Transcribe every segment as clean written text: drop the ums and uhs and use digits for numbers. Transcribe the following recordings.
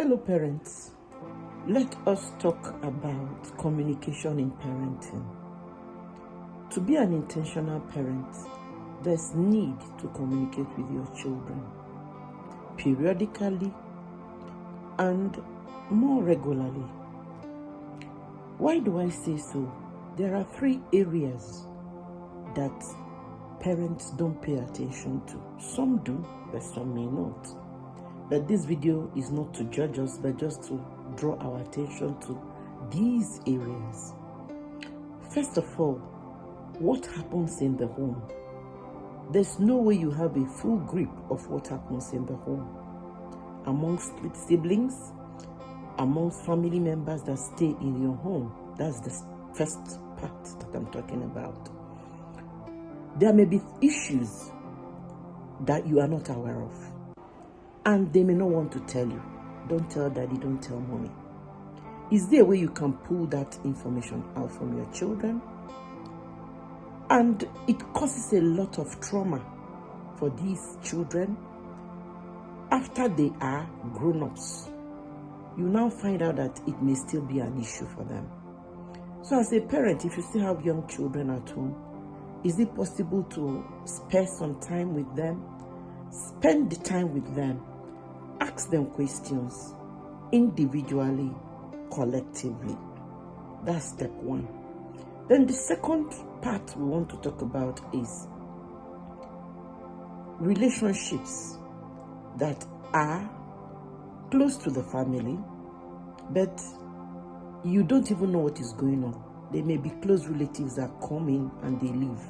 Fellow parents, let us talk about communication in parenting. To be an intentional parent, there's need to communicate with your children periodically and more regularly. Why do I say so? There are 3 areas that parents don't pay attention to. Some do, but some may not. But this video is not to judge us, but just to draw our attention to these areas. First of all, what happens in the home? There's no way you have a full grip of what happens in the home. Amongst siblings, amongst family members that stay in your home. That's the first part that I'm talking about. There may be issues that you are not aware of, and they may not want to tell you. Don't tell daddy, don't tell mommy. Is there a way you can pull that information out from your children? And it causes a lot of trauma for these children after they are grown-ups. You now find out that it may still be an issue for them. So as a parent, if you still have young children at home, is it possible to spare some time with them? Spend the time with them. Ask them questions individually, collectively. That's step 1. Then the second part we want to talk about is relationships that are close to the family, but you don't even know what is going on. There may be close relatives that come in and they leave.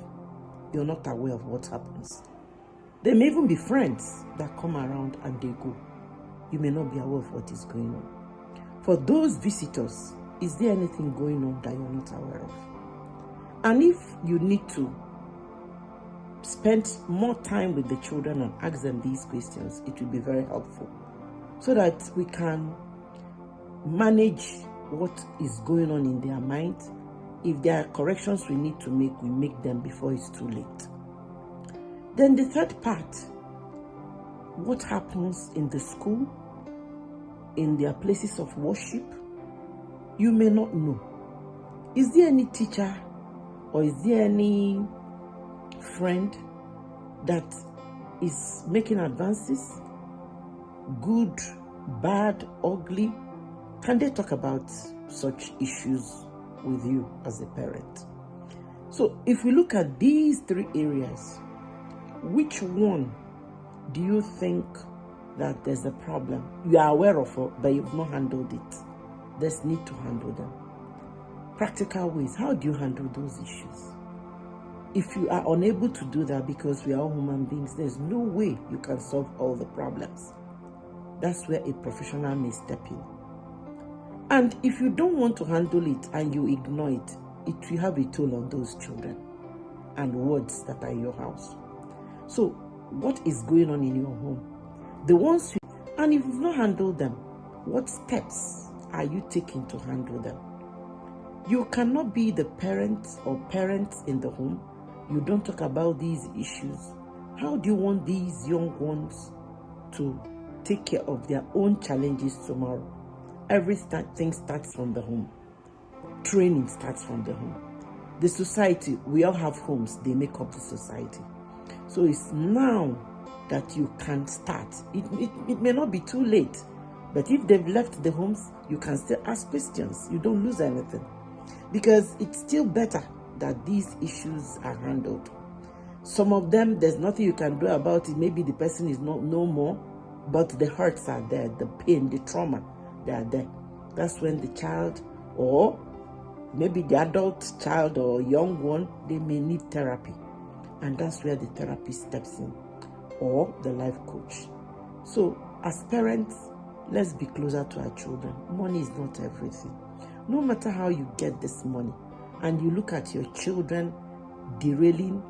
You're not aware of what happens. There may even be friends that come around and they go. You may not be aware of what is going on. For those visitors, is there anything going on that you're not aware of? And if you need to spend more time with the children and ask them these questions, it will be very helpful so that we can manage what is going on in their minds. If there are corrections we need to make, we make them before it's too late. Then the third part, what happens in the school, in their places of worship, you may not know. Is there any teacher or is there any friend that is making advances? Good, bad, ugly? Can they talk about such issues with you as a parent? So if we look at these 3 areas, which one do you think that there's a problem? You are aware of it, but you've not handled it. There's need to handle them. Practical ways. How do you handle those issues? If you are unable to do that, because we are all human beings, there's no way you can solve all the problems. That's where a professional may step in. And if you don't want to handle it and you ignore it, it will have a toll on those children and words that are in your house. So what is going on in your home? And if you've not handled them, what steps are you taking to handle them? You cannot be the parent or parents in the home. You don't talk about these issues. How do you want these young ones to take care of their own challenges tomorrow? Everything starts from the home. Training starts from the home. The society, we all have homes. They make up the society. So it's now that you can start. It may not be too late, but if they've left the homes, you can still ask questions. You don't lose anything, because it's still better that these issues are handled. Some of them, there's nothing you can do about it. Maybe the person is no more, but the hurts are there, the pain, the trauma, they are there. That's when the child, or maybe the adult child or young one, they may need therapy. And that's where the therapist steps in, or the life coach. So as parents, let's be closer to our children. Money is not everything. No matter how you get this money, and you look at your children derailing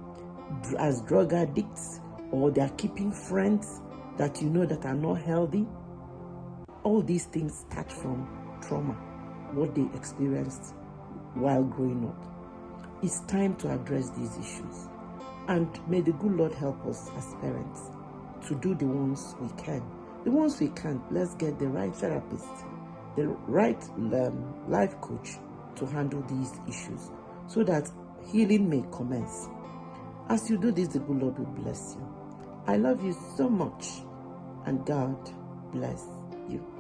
as drug addicts, or they're keeping friends that you know that are not healthy, all these things start from trauma, what they experienced while growing up. It's time to address these issues. And may the good Lord help us as parents to do the ones we can The ones we can't, let's get the right therapist, the right life coach to handle these issues so that healing may commence. As you do this, the good Lord will bless you. I love you so much, and God bless you.